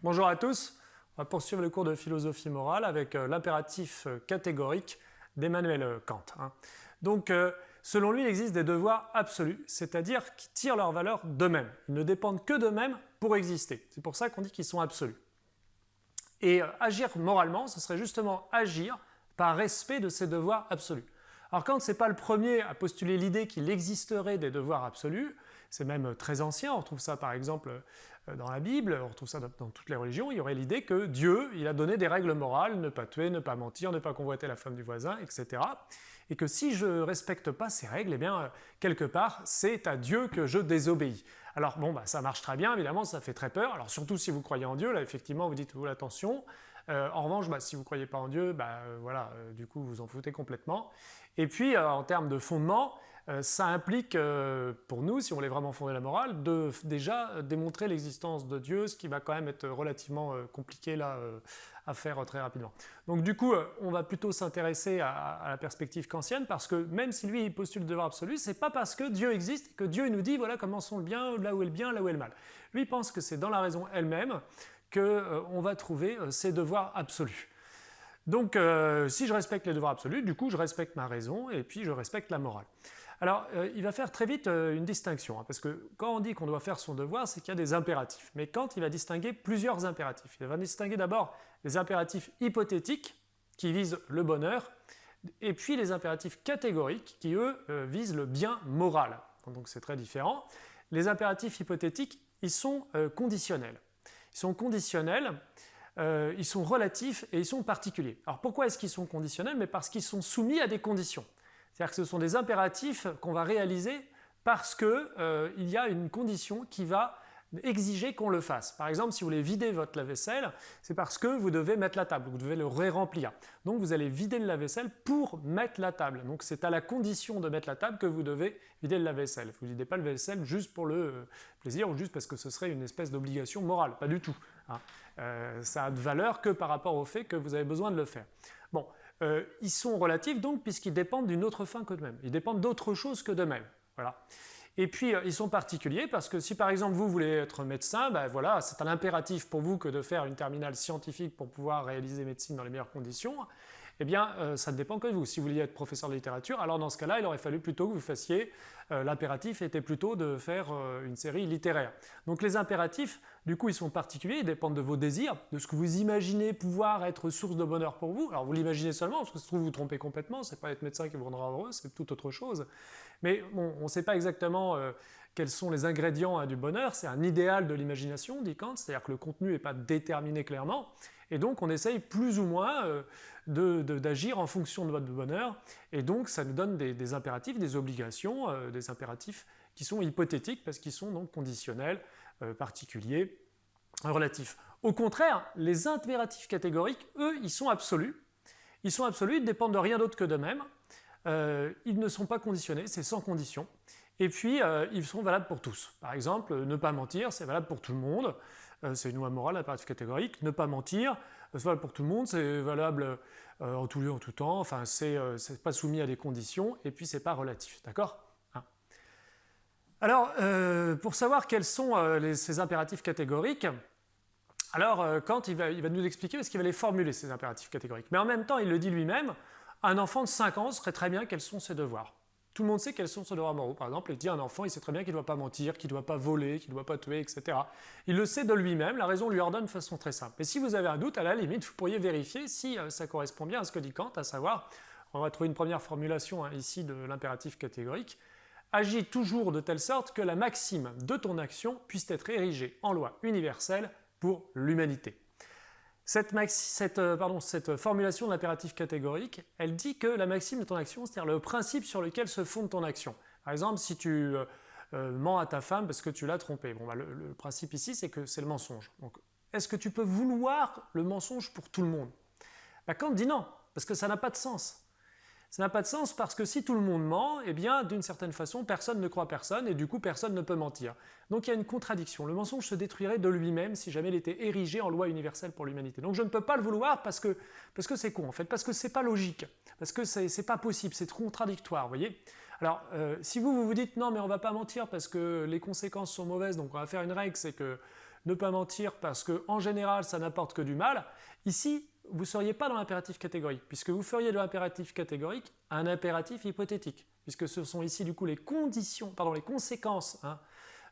Bonjour à tous, on va poursuivre le cours de philosophie morale avec l'impératif catégorique d'Emmanuel Kant. Donc, selon lui, il existe des devoirs absolus, c'est-à-dire qui tirent leur valeur d'eux-mêmes. Ils ne dépendent que d'eux-mêmes pour exister. C'est pour ça qu'on dit qu'ils sont absolus. Et agir moralement, ce serait justement agir par respect de ces devoirs absolus. Alors Kant, ce n'est pas le premier à postuler l'idée qu'il existerait des devoirs absolus, c'est même très ancien, on retrouve ça par exemple dans la Bible, on retrouve ça dans toutes les religions, il y aurait l'idée que Dieu, il a donné des règles morales, ne pas tuer, ne pas mentir, ne pas convoiter la femme du voisin, etc. Et que si je ne respecte pas ces règles, eh bien, quelque part, c'est à Dieu que je désobéis. Alors bon, ça marche très bien, évidemment, ça fait très peur, alors surtout si vous croyez en Dieu, là effectivement vous dites, oh, attention. En revanche, si vous ne croyez pas en Dieu, voilà, du coup vous en foutez complètement. Et puis en termes de fondement, ça implique pour nous, si on voulait vraiment fonder la morale, de déjà démontrer l'existence de Dieu, ce qui va quand même être relativement compliqué là à faire très rapidement. Donc du coup, on va plutôt s'intéresser à la perspective kantienne, parce que même si lui il postule le devoir absolu, c'est pas parce que Dieu existe et que Dieu nous dit voilà comment sont le bien, là où est le bien, là où est le mal. Lui il pense que c'est dans la raison elle-même qu'on va trouver ces devoirs absolus. Donc si je respecte les devoirs absolus, du coup je respecte ma raison et puis je respecte la morale. Alors il va faire très vite une distinction, parce que quand on dit qu'on doit faire son devoir, c'est qu'il y a des impératifs. Mais Kant il va distinguer plusieurs impératifs. Il va distinguer d'abord les impératifs hypothétiques qui visent le bonheur, et puis les impératifs catégoriques qui eux visent le bien moral. Donc c'est très différent. Les impératifs hypothétiques, ils sont conditionnels. Ils sont conditionnels, ils sont relatifs et ils sont particuliers. Alors pourquoi est-ce qu'ils sont conditionnels? Mais parce qu'ils sont soumis à des conditions. C'est-à-dire que ce sont des impératifs qu'on va réaliser parce qu'il y a une condition qui va exiger qu'on le fasse. Par exemple, si vous voulez vider votre lave-vaisselle, c'est parce que vous devez mettre la table, vous devez le ré-remplir. Donc vous allez vider le lave-vaisselle pour mettre la table. Donc c'est à la condition de mettre la table que vous devez vider le lave-vaisselle. Vous ne videz pas le lave-vaisselle juste pour le plaisir ou juste parce que ce serait une espèce d'obligation morale, pas du tout. Ça a de valeur que par rapport au fait que vous avez besoin de le faire. Bon, ils sont relatifs donc puisqu'ils dépendent d'une autre fin que d'eux-mêmes. Ils dépendent d'autre chose que d'eux-mêmes. Voilà. Et puis ils sont particuliers parce que si par exemple vous voulez être médecin, voilà, c'est un impératif pour vous que de faire une terminale scientifique pour pouvoir réaliser médecine dans les meilleures conditions, eh bien ça ne dépend que de vous. Si vous vouliez être professeur de littérature, alors dans ce cas-là, il aurait fallu plutôt que vous fassiez, l'impératif était plutôt de faire une série littéraire. Donc les impératifs, du coup, ils sont particuliers, ils dépendent de vos désirs, de ce que vous imaginez pouvoir être source de bonheur pour vous. Alors vous l'imaginez seulement, parce que ça se trouve vous trompez complètement, c'est pas être médecin qui vous rendra heureux, c'est tout autre chose. Mais bon, on ne sait pas exactement quels sont les ingrédients du bonheur, c'est un idéal de l'imagination, dit Kant, c'est-à-dire que le contenu n'est pas déterminé clairement, et donc on essaye plus ou moins d'agir en fonction de votre bonheur, et donc ça nous donne des impératifs, des obligations, des impératifs qui sont hypothétiques parce qu'ils sont donc conditionnels, particuliers, relatifs. Au contraire, les impératifs catégoriques, eux, ils sont absolus. Ils sont absolus, ils dépendent de rien d'autre que d'eux-mêmes. Ils ne sont pas conditionnés, c'est sans condition. Et puis, ils sont valables pour tous. Par exemple, ne pas mentir, c'est valable pour tout le monde. C'est une loi morale, impératif catégorique. Ne pas mentir, c'est valable pour tout le monde, c'est valable en tout lieu, en tout temps. Enfin, c'est pas soumis à des conditions, et puis c'est pas relatif. D'accord ? Alors, pour savoir quels sont ces impératifs catégoriques, alors Kant il va nous expliquer parce qu'il va les formuler, ces impératifs catégoriques. Mais en même temps, il le dit lui-même, un enfant de 5 ans saurait très bien quels sont ses devoirs. Tout le monde sait quels sont ses devoirs moraux. Par exemple, il dit à un enfant, il sait très bien qu'il ne doit pas mentir, qu'il ne doit pas voler, qu'il ne doit pas tuer, etc. Il le sait de lui-même, la raison lui ordonne de façon très simple. Mais si vous avez un doute, à la limite, vous pourriez vérifier si ça correspond bien à ce que dit Kant, à savoir, on va trouver une première formulation ici de l'impératif catégorique, agis toujours de telle sorte que la maxime de ton action puisse être érigée en loi universelle pour l'humanité. Cette formulation de l'impératif catégorique, elle dit que la maxime de ton action, c'est-à-dire le principe sur lequel se fonde ton action. Par exemple, si tu mens à ta femme parce que tu l'as trompée, le principe ici, c'est que c'est le mensonge. Donc, est-ce que tu peux vouloir le mensonge pour tout le monde? Kant dit non, parce que ça n'a pas de sens. Ça n'a pas de sens parce que si tout le monde ment, eh bien, d'une certaine façon, personne ne croit personne et du coup, personne ne peut mentir. Donc il y a une contradiction. Le mensonge se détruirait de lui-même si jamais il était érigé en loi universelle pour l'humanité. Donc je ne peux pas le vouloir parce que c'est con en fait, parce que c'est pas logique, parce que c'est pas possible, c'est contradictoire, vous voyez. Alors, si vous vous dites non mais on va pas mentir parce que les conséquences sont mauvaises, donc on va faire une règle, c'est que ne pas mentir parce que en général ça n'apporte que du mal, ici vous ne seriez pas dans l'impératif catégorique, puisque vous feriez de l'impératif catégorique un impératif hypothétique, puisque ce sont ici du coup les conséquences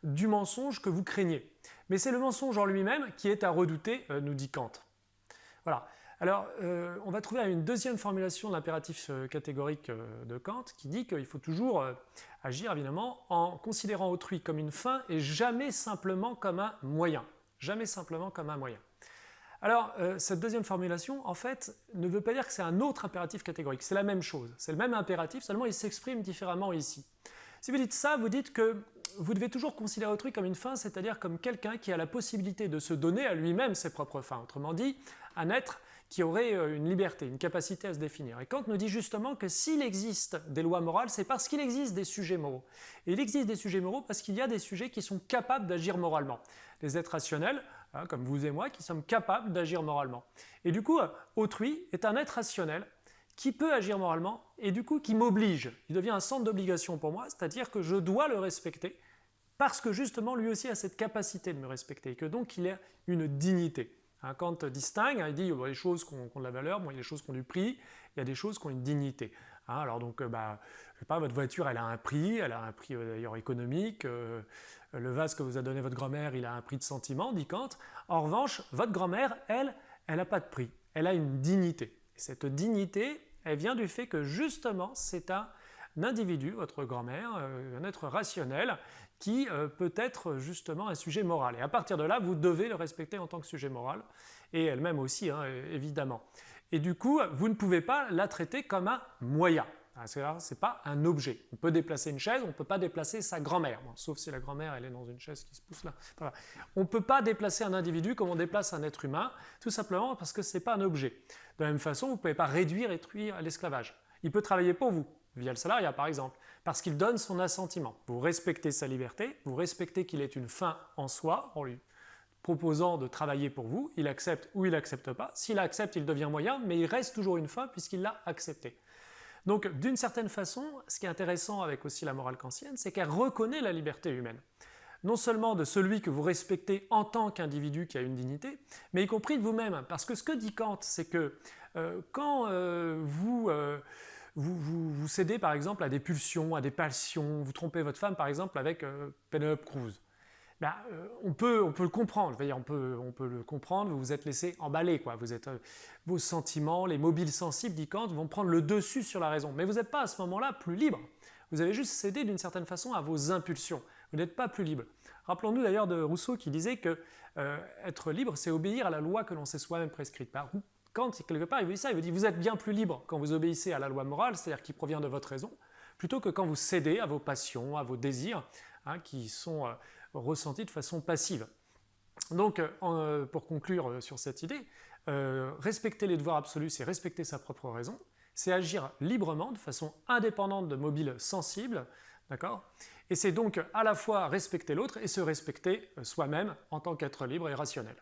du mensonge que vous craignez. Mais c'est le mensonge en lui-même qui est à redouter, nous dit Kant. Voilà. Alors, on va trouver une deuxième formulation de l'impératif catégorique de Kant qui dit qu'il faut toujours agir évidemment en considérant autrui comme une fin et jamais simplement comme un moyen. Jamais simplement comme un moyen. Alors, cette deuxième formulation, en fait, ne veut pas dire que c'est un autre impératif catégorique. C'est la même chose. C'est le même impératif, seulement il s'exprime différemment ici. Si vous dites ça, vous dites que vous devez toujours considérer autrui comme une fin, c'est-à-dire comme quelqu'un qui a la possibilité de se donner à lui-même ses propres fins. Autrement dit, un être qui aurait une liberté, une capacité à se définir. Et Kant nous dit justement que s'il existe des lois morales, c'est parce qu'il existe des sujets moraux. Et il existe des sujets moraux parce qu'il y a des sujets qui sont capables d'agir moralement. Les êtres rationnels, comme vous et moi, qui sommes capables d'agir moralement. Et du coup, autrui est un être rationnel qui peut agir moralement et du coup qui m'oblige. Il devient un centre d'obligation pour moi, c'est-à-dire que je dois le respecter parce que justement lui aussi a cette capacité de me respecter et que donc il a une dignité. Kant distingue, il dit il y a des choses qui ont de la valeur, il y a des choses qui ont du prix, il y a des choses qui ont une dignité. Alors donc, je sais pas, votre voiture elle a un prix d'ailleurs économique, le vase que vous a donné votre grand-mère il a un prix de sentiment, dit Kant. En revanche, votre grand-mère, elle n'a pas de prix, elle a une dignité. Et cette dignité, elle vient du fait que justement c'est un individu, votre grand-mère, un être rationnel, qui peut être justement un sujet moral. Et à partir de là, vous devez le respecter en tant que sujet moral, et elle-même aussi, évidemment. Et du coup, vous ne pouvez pas la traiter comme un moyen. Ce n'est pas un objet. On peut déplacer une chaise, on ne peut pas déplacer sa grand-mère, sauf si la grand-mère elle est dans une chaise qui se pousse là. Voilà. On ne peut pas déplacer un individu comme on déplace un être humain, tout simplement parce que ce n'est pas un objet. De la même façon, vous ne pouvez pas réduire l'esclavage. Il peut travailler pour vous, via le salariat par exemple, parce qu'il donne son assentiment. Vous respectez sa liberté, vous respectez qu'il est une fin en soi, en lui proposant de travailler pour vous, il accepte ou il n'accepte pas. S'il accepte, il devient moyen, mais il reste toujours une fin puisqu'il l'a accepté. Donc d'une certaine façon, ce qui est intéressant avec aussi la morale kantienne, c'est qu'elle reconnaît la liberté humaine. Non seulement de celui que vous respectez en tant qu'individu qui a une dignité, mais y compris de vous-même. Parce que ce que dit Kant, c'est que quand vous cédez par exemple à des pulsions, à des passions, vous trompez votre femme par exemple avec Penelope Cruz, on peut le comprendre, on peut le comprendre, vous vous êtes laissé emballer, quoi. Vos sentiments, les mobiles sensibles, dit Kant, vont prendre le dessus sur la raison. Mais vous n'êtes pas à ce moment-là plus libre, vous avez juste cédé d'une certaine façon à vos impulsions, vous n'êtes pas plus libre. Rappelons-nous d'ailleurs de Rousseau qui disait que être libre, c'est obéir à la loi que l'on s'est soi-même prescrite. Kant, quelque part, il veut dire ça, il veut dire vous êtes bien plus libre quand vous obéissez à la loi morale, c'est-à-dire qui provient de votre raison, plutôt que quand vous cédez à vos passions, à vos désirs, qui sont ressentis de façon passive. Donc, pour conclure sur cette idée, respecter les devoirs absolus, c'est respecter sa propre raison, c'est agir librement, de façon indépendante de mobiles sensibles, d'accord ? Et c'est donc à la fois respecter l'autre et se respecter soi-même en tant qu'être libre et rationnel.